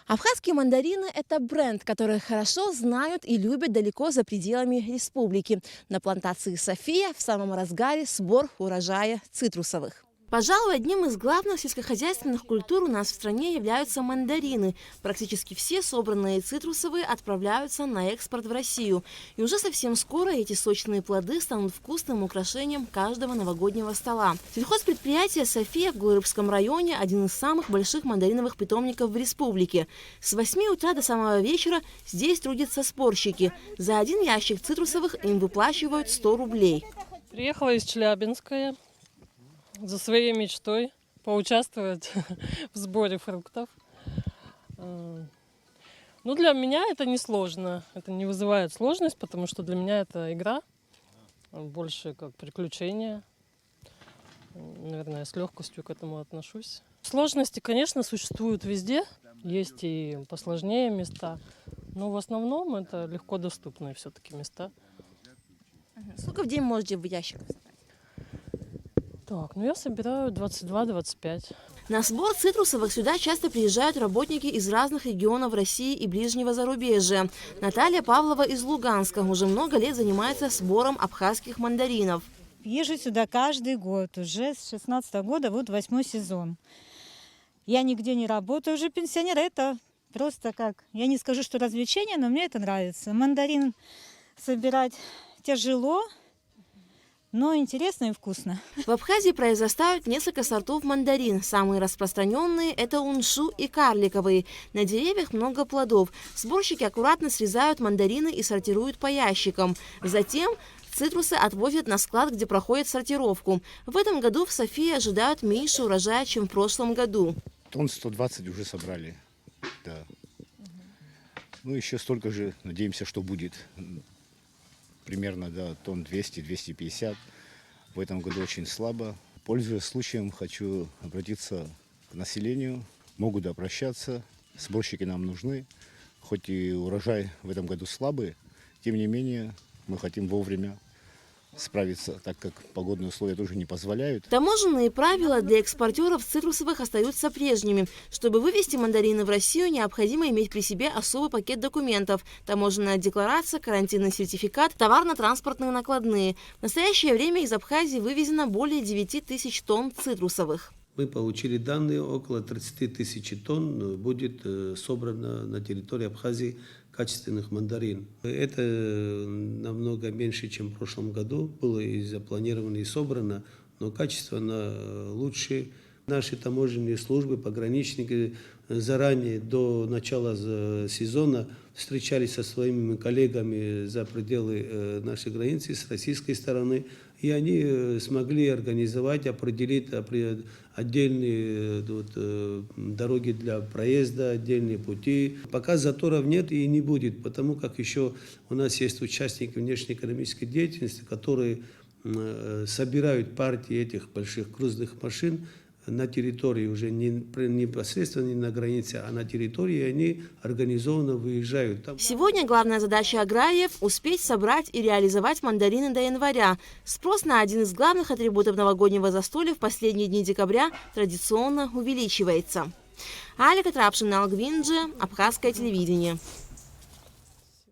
Абхазские мандарины – это бренд, который хорошо знают и любят далеко за пределами республики. На плантации «София» в самом разгаре сбор урожая цитрусовых. Пожалуй, одним из главных сельскохозяйственных культур у нас в стране являются мандарины. Практически все собранные цитрусовые отправляются на экспорт в Россию. И уже совсем скоро эти сочные плоды станут вкусным украшением каждого новогоднего стола. Сельхозпредприятие «София» в Гурьевском районе – один из самых больших мандариновых питомников в республике. С 8 утра до самого вечера здесь трудятся спорщики. За один ящик цитрусовых им выплачивают 100 рублей. Приехала из Челябинска за своей мечтой поучаствовать в сборе фруктов. Ну, для меня это не сложно, это не вызывает сложность, потому что для меня это игра, больше как приключение. Наверное, я с легкостью к этому отношусь. Сложности, конечно, существуют везде, есть и посложнее места, но в основном это легко доступные все-таки места. Сколько в день можете в ящик? Так, ну я собираю 22-25. На сбор цитрусовых сюда часто приезжают работники из разных регионов России и ближнего зарубежья. Наталья Павлова из Луганска уже много лет занимается сбором абхазских мандаринов. Езжу сюда каждый год, уже с 16-го года, вот 8-й сезон. Я нигде не работаю, уже пенсионер, это просто как, я не скажу, что развлечение, но мне это нравится. Мандарин собирать тяжело, но интересно и вкусно. В Абхазии произрастают несколько сортов мандарин. Самые распространенные – это уншу и карликовые. На деревьях много плодов. Сборщики аккуратно срезают мандарины и сортируют по ящикам. Затем цитрусы отвозят на склад, где проходят сортировку. В этом году в Софии ожидают меньше урожая, чем в прошлом году. Тонн 120 уже собрали. Да. Ну, еще столько же, надеемся, что будет. Примерно, да, тонн 200-250. В этом году очень слабо. Пользуясь случаем, хочу обратиться к населению. Могут обращаться. Сборщики нам нужны. Хоть и урожай в этом году слабый, тем не менее мы хотим вовремя справиться, так как погодные условия тоже не позволяют. Таможенные правила для экспортеров цитрусовых остаются прежними. Чтобы вывести мандарины в Россию, необходимо иметь при себе особый пакет документов: таможенная декларация, карантинный сертификат, товарно-транспортные накладные. В настоящее время из Абхазии вывезено более 9 тысяч тонн цитрусовых. Мы получили данные, около 30 тысяч тонн будет собрано на территории Абхазии качественных мандарин. Это намного меньше, чем в прошлом году. Было и запланировано, и собрано, но качество лучше. Наши таможенные службы, пограничники заранее, до начала сезона, встречались со своими коллегами за пределы нашей границы, с российской стороны, и они смогли организовать, определить отдельные дороги для проезда, отдельные пути. Пока заторов нет и не будет, потому как еще у нас есть участники внешнеэкономической деятельности, которые собирают партии этих больших грузных машин на территории, уже не непосредственно не на границе, а на территории, они организованно выезжают. Сегодня главная задача аграриев – успеть собрать и реализовать мандарины до января. Спрос на один из главных атрибутов новогоднего застолья в последние дни декабря традиционно увеличивается. Алика Трапшина, Алгвинджи, Абхазское телевидение.